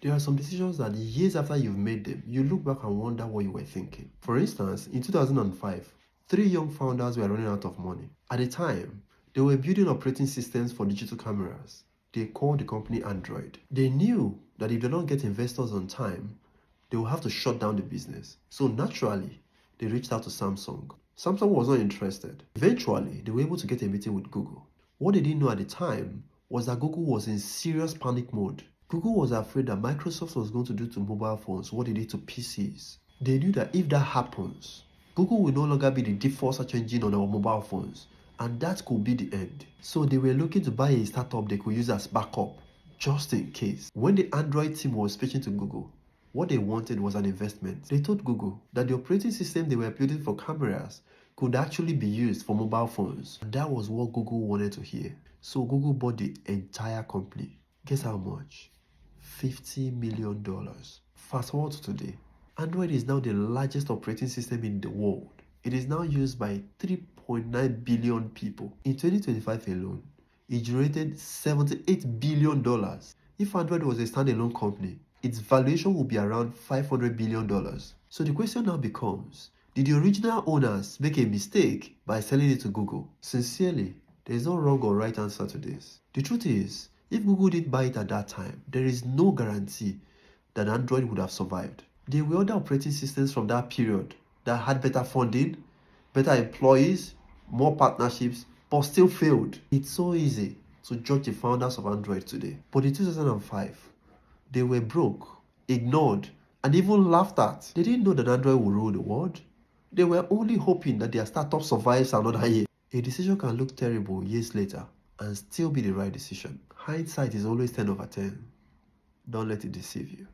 There are some decisions that years after you've made them, you look back and wonder what you were thinking. For instance, in 2005, three young founders were running out of money. At the time, they were building operating systems for digital cameras. They called the company Android. They knew that if they don't get investors on time, they will have to shut down the business. So naturally, they reached out to Samsung. Samsung was not interested. Eventually, they were able to get a meeting with Google. What they didn't know at the time was that Google was in serious panic mode. Google was afraid that Microsoft was going to do to mobile phones what they did to PCs. They knew that if that happens, Google will no longer be the default search engine on our mobile phones, and that could be the end. So they were looking to buy a startup they could use as backup, just in case. When the Android team was pitching to Google, what they wanted was an investment. They told Google that the operating system they were building for cameras could actually be used for mobile phones. And that was what Google wanted to hear. So Google bought the entire company. Guess how much? $50 million. Fast forward to today. Android is now the largest operating system in the world. It is now used by 3.9 billion people. In 2025 alone, it generated $78 billion. If Android was a standalone company, its valuation would be around $500 billion. So the question now becomes, did the original owners make a mistake by selling it to Google? Sincerely, there is no wrong or right answer to this. The truth is, if Google didn't buy it at that time, there is no guarantee that Android would have survived. There were other operating systems from that period that had better funding, better employees, more partnerships, but still failed. It's so easy to judge the founders of Android today. But in 2005, they were broke, ignored, and even laughed at. They didn't know that Android would rule the world. They were only hoping that their startup survives another year. A decision can look terrible years later and still be the right decision. Hindsight is always 10 over 10. Don't let it deceive you.